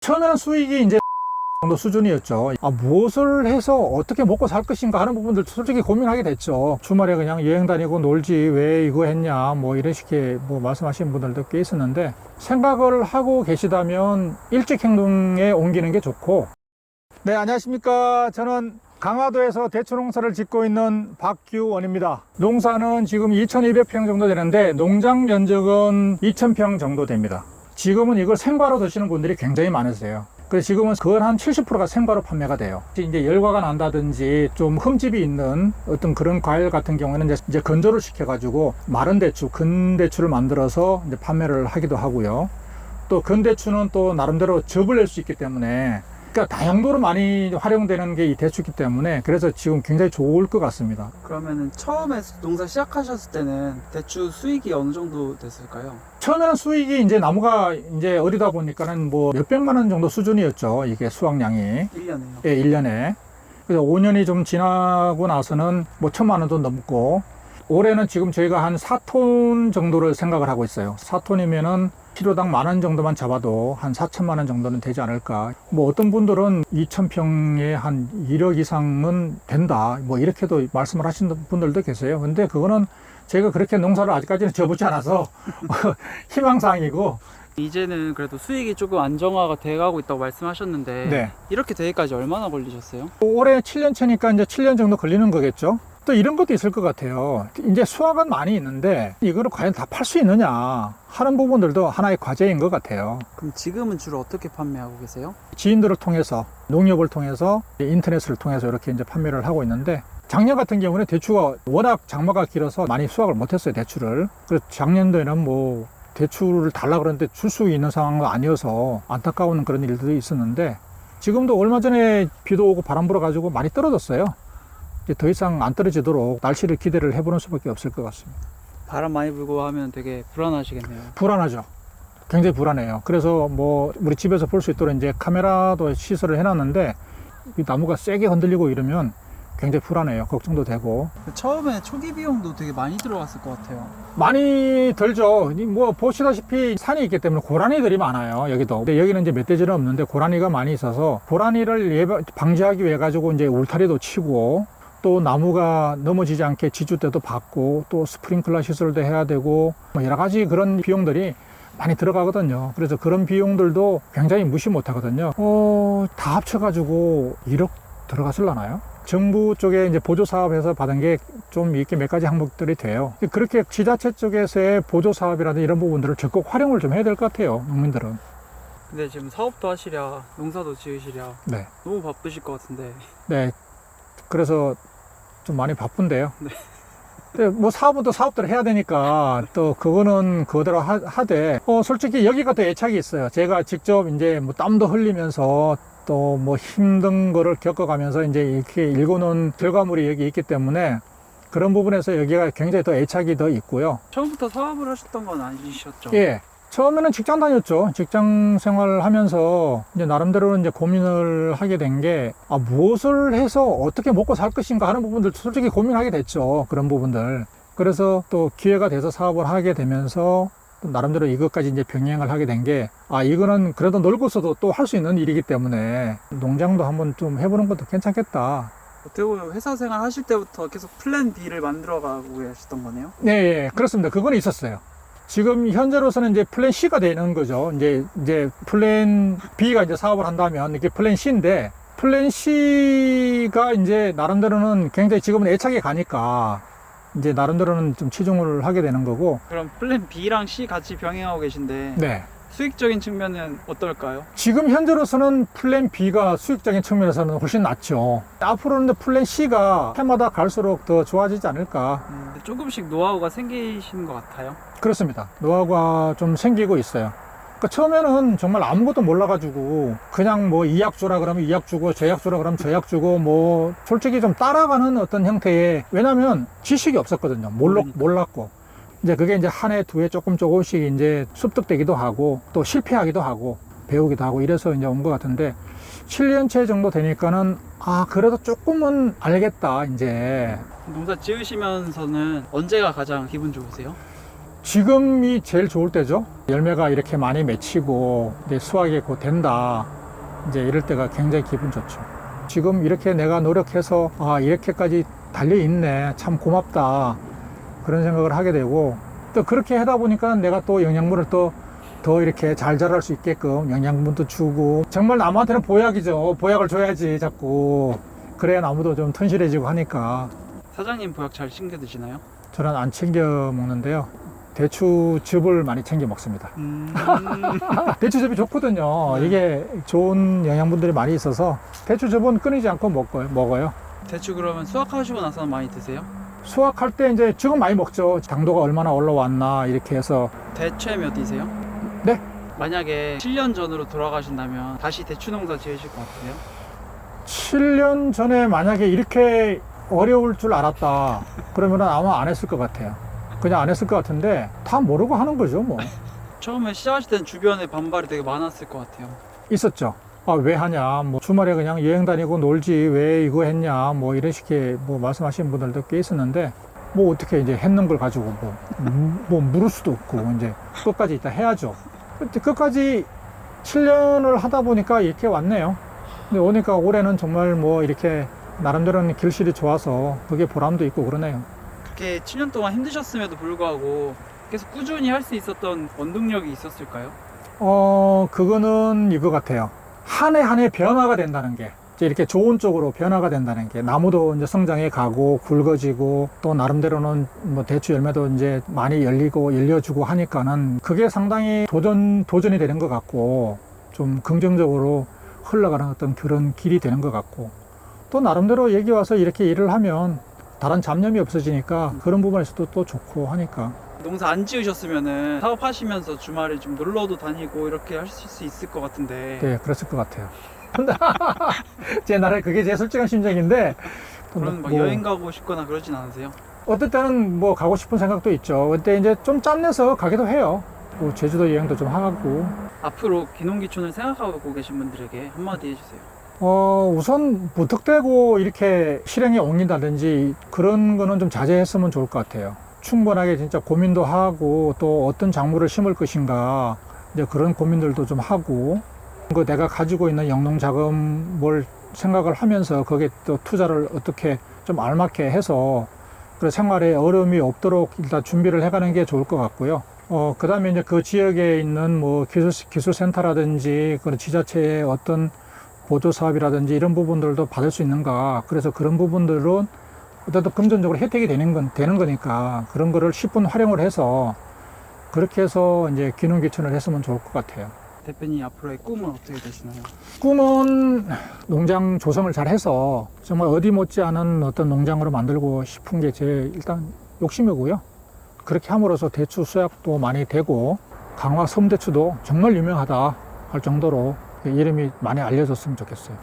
처음에는 수익이 이제 정도 수준이었죠. 무엇을 해서 어떻게 먹고 살 것인가 하는 부분들 솔직히 고민하게 됐죠. 주말에 그냥 여행 다니고 놀지 왜 이거 했냐 뭐 이런 식의 말씀하시는 분들도 꽤 있었는데, 생각을 하고 계시다면 일찍 행동에 옮기는 게 좋고. 네, 안녕하십니까. 저는 강화도에서 대추 농사를 짓고 있는 박규원입니다. 농사는 지금 2200평 정도 되는데 농장 면적은 2000평 정도 됩니다. 지금은 이걸 생과로 드시는 분들이 굉장히 많으세요. 그래서 지금은 그걸 한 70%가 생과로 판매가 돼요. 이제 열과가 난다든지 좀 흠집이 있는 어떤 그런 과일 같은 경우에는 이제 건조를 시켜가지고 마른 대추, 건대추를 만들어서 이제 판매를 하기도 하고요. 또 건대추는 또 나름대로 즙을 낼 수 있기 때문에, 그러니까 다용도로 많이 활용되는 게 이 대추기 때문에 그래서 지금 굉장히 좋을 것 같습니다. 그러면은 처음에 농사 시작하셨을 때는 대추 수익이 어느 정도 됐을까요? 처음에는 수익이 이제 나무가 이제 어리다 보니까는 뭐 몇백만 원 정도 수준이었죠. 이게 수확량이. 1년에요. 예, 1년에. 그래서 5년이 좀 지나고 나서는 뭐 1000만 원도 넘고, 올해는 지금 저희가 한 4톤 정도를 생각을 하고 있어요. 4톤이면은 키로당 10,000원 정도만 잡아도 한 4천만 원 정도는 되지 않을까. 뭐 어떤 분들은 2000평에 한 1억 이상은 된다, 뭐 이렇게도 말씀을 하시는 분들도 계세요. 근데 그거는 제가 그렇게 농사를 아직까지는 져보지 않아서 희망사항이고. 이제는 그래도 수익이 조금 안정화가 돼가고 있다고 말씀하셨는데, 네. 이렇게 되기까지 얼마나 걸리셨어요? 올해 7년 차니까 이제 7년 정도 걸리는 거겠죠. 또 이런 것도 있을 것 같아요. 이제 수확은 많이 있는데 이거를 과연 다 팔 수 있느냐 하는 부분들도 하나의 과제인 것 같아요. 그럼 지금은 주로 어떻게 판매하고 계세요? 지인들을 통해서, 농협을 통해서, 인터넷을 통해서 이렇게 이제 판매를 하고 있는데, 작년 같은 경우는 대추가 워낙 장마가 길어서 많이 수확을 못했어요, 대추를. 그래서 작년도에는 뭐 대추를 달라 그러는데 줄 수 있는 상황은 아니어서 안타까운 그런 일들이 있었는데, 지금도 얼마 전에 비도 오고 바람 불어가지고 많이 떨어졌어요. 이제 더 이상 안 떨어지도록 날씨를 기대를 해보는 수밖에 없을 것 같습니다. 바람 많이 불고 하면 되게 불안하시겠네요. 불안하죠. 굉장히 불안해요. 그래서 뭐 우리 집에서 볼 수 있도록 이제 카메라도 시설을 해놨는데, 이 나무가 세게 흔들리고 이러면 굉장히 불안해요. 걱정도 되고. 처음에 초기 비용도 되게 많이 들어갔을 것 같아요. 많이 들죠. 뭐 보시다시피 산이 있기 때문에 고라니들이 많아요, 여기도. 근데 여기는 이제 멧돼지는 없는데 고라니가 많이 있어서, 고라니를 방지하기 위해 가지고 이제 울타리도 치고, 또 나무가 넘어지지 않게 지주대도 받고, 또 스프링클러 시설도 해야 되고, 뭐 여러 가지 그런 비용들이 많이 들어가거든요. 그래서 그런 비용들도 굉장히 무시 못 하거든요. 다 합쳐가지고 1억 들어갔을라나요? 정부 쪽에 이제 보조 사업에서 받은 게 좀 이렇게 몇 가지 항목들이 돼요. 그렇게 지자체 쪽에서의 보조 사업이라든지 이런 부분들을 적극 활용을 좀 해야 될 것 같아요, 농민들은. 근데 지금 사업도 하시랴 농사도 지으시랴 네. 너무 바쁘실 것 같은데. 네. 그래서 좀 많이 바쁜데요. 네. 근데 뭐 사업은 또 사업대로 해야 되니까 또 그거는 그대로 하되, 솔직히 여기가 더 애착이 있어요. 제가 직접 이제 뭐 땀도 흘리면서 또 뭐 힘든 거를 겪어가면서 이제 이렇게 읽어놓은 결과물이 여기 있기 때문에, 그런 부분에서 여기가 굉장히 더 애착이 더 있고요. 처음부터 사업을 하셨던 건 아니셨죠? 예. 처음에는 직장 다녔죠. 직장 생활을 하면서 이제 나름대로 이제 고민을 하게 된 게, 무엇을 해서 어떻게 먹고 살 것인가 하는 부분들 솔직히 고민하게 됐죠. 그런 부분들. 그래서 또 기회가 돼서 사업을 하게 되면서 또 나름대로 이것까지 이제 병행을 하게 된 게, 이거는 그래도 늙어서도 또 할 수 있는 일이기 때문에 농장도 한번 좀 해보는 것도 괜찮겠다. 어떻게 보면 회사 생활 하실 때부터 계속 플랜 B를 만들어 가고 계셨던 거네요? 네, 예, 그렇습니다. 그건 있었어요. 지금 현재로서는 이제 플랜 C가 되는 거죠. 이제 플랜 B가 이제 사업을 한다면 이게 플랜 C인데, 플랜 C가 이제 나름대로는 굉장히 지금은 애착이 가니까 이제 나름대로는 좀 치중을 하게 되는 거고. 그럼 플랜 B랑 C 같이 병행하고 계신데, 네. 수익적인 측면은 어떨까요? 지금 현재로서는 플랜 B가 수익적인 측면에서는 훨씬 낫죠. 앞으로는 플랜 C가 해마다 갈수록 더 좋아지지 않을까. 근데 조금씩 노하우가 생기시는 것 같아요. 그렇습니다. 노하우가 좀 생기고 있어요. 그러니까 처음에는 정말 아무것도 몰라가지고 그냥 뭐 이 약 주라 그러면 이 약 주고, 저 약 주라 그러면 저 약 주고, 뭐 솔직히 좀 따라가는 어떤 형태의, 왜냐면 지식이 없었거든요. 몰랐고. 이제 그게 이제 한 해, 두 해 조금씩 이제 습득되기도 하고, 또 실패하기도 하고, 배우기도 하고, 이래서 이제 온 것 같은데, 7년째 정도 되니까는, 그래도 조금은 알겠다, 이제. 농사 지으시면서는 언제가 가장 기분 좋으세요? 지금이 제일 좋을 때죠. 열매가 이렇게 많이 맺히고 이제 수확이 곧 된다. 이제 이럴 때가 굉장히 기분 좋죠. 지금 이렇게 내가 노력해서 이렇게까지 달려있네. 참 고맙다. 그런 생각을 하게 되고 또 그렇게 하다 보니까 내가 또 영양분을 더 이렇게 잘 자랄 수 있게끔 영양분도 주고 정말 나무한테는 보약이죠. 보약을 줘야지 자꾸. 그래야 나무도 좀 튼실해지고 하니까. 사장님 보약 잘 챙겨 드시나요? 저는 안 챙겨 먹는데요. 대추즙을 많이 챙겨 먹습니다. 대추즙이 좋거든요. 네. 이게 좋은 영양분들이 많이 있어서 대추즙은 끊이지 않고 먹어요. 대추 그러면 수확하시고 나서는 많이 드세요? 수확할 때 이제 지금 많이 먹죠. 당도가 얼마나 올라왔나 이렇게 해서. 대추에 몇 이세요? 네. 만약에 7년 전으로 돌아가신다면 다시 대추 농사 지으실 것 같으세요? 7년 전에 만약에 이렇게 어려울 줄 알았다 그러면 아마 안 했을 것 같아요. 그냥 안 했을 것 같은데 다 모르고 하는 거죠 뭐. 처음에 시작하실 때는 주변에 반발이 되게 많았을 것 같아요. 있었죠. 왜 하냐, 뭐 주말에 그냥 여행 다니고 놀지 왜 이거 했냐, 뭐 이런 식의 뭐 말씀하시는 분들도 꽤 있었는데 뭐 어떻게 이제 했는 걸 가지고 뭐 물을 수도 없고 이제 끝까지 이따 해야죠. 끝까지 7년을 하다 보니까 이렇게 왔네요. 근데 오니까 올해는 정말 뭐 이렇게 나름대로는 길실이 좋아서 그게 보람도 있고 그러네요. 그렇게 7년 동안 힘드셨음에도 불구하고 계속 꾸준히 할 수 있었던 원동력이 있었을까요? 그거는 이거 같아요. 한 해 한 해 변화가 된다는 게 이제 이렇게 좋은 쪽으로 변화가 된다는 게 나무도 이제 성장해 가고 굵어지고 또 나름대로는 뭐 대추 열매도 이제 많이 열려주고 하니까는 그게 상당히 도전이 되는 것 같고 좀 긍정적으로 흘러가는 어떤 그런 길이 되는 것 같고 또 나름대로 여기 와서 이렇게 일을 하면 다른 잡념이 없어지니까 그런 부분에서도 또 좋고 하니까. 농사 안 지으셨으면은 사업하시면서 주말에 좀 놀러도 다니고 이렇게 하실 수 있을 것 같은데. 네, 그랬을 것 같아요. 제 나라에 그게 제 솔직한 심정인데. 그럼 막 뭐 여행 가고 싶거나 그러진 않으세요? 어떨 때는 뭐 가고 싶은 생각도 있죠. 그때 이제 좀 짬내서 가기도 해요. 뭐 제주도 여행도 좀 하고. 앞으로 귀농귀촌을 생각하고 계신 분들에게 한마디 해주세요. 우선 무턱대고 이렇게 실행에 옮긴다든지 그런 거는 좀 자제했으면 좋을 것 같아요. 충분하게 진짜 고민도 하고 또 어떤 작물을 심을 것인가 이제 그런 고민들도 좀 하고 그 내가 가지고 있는 영농 자금을 생각을 하면서 거기에 또 투자를 어떻게 좀 알맞게 해서 그 생활에 어려움이 없도록 일단 준비를 해가는 게 좋을 것 같고요. 그 다음에 이제 그 지역에 있는 뭐 기술센터라든지 그런 지자체의 어떤 보조 사업이라든지 이런 부분들도 받을 수 있는가. 그래서 그런 부분들은 어쨌든 금전적으로 혜택이 되는 거니까 그런 거를 10분 활용을 해서 그렇게 해서 이제 귀농귀촌을 했으면 좋을 것 같아요. 대표님 앞으로의 꿈은 어떻게 되시나요? 꿈은 농장 조성을 잘 해서 정말 어디 못지않은 어떤 농장으로 만들고 싶은 게 제 일단 욕심이고요. 그렇게 함으로써 대추 수확도 많이 되고 강화 섬대추도 정말 유명하다 할 정도로 이름이 많이 알려졌으면 좋겠어요.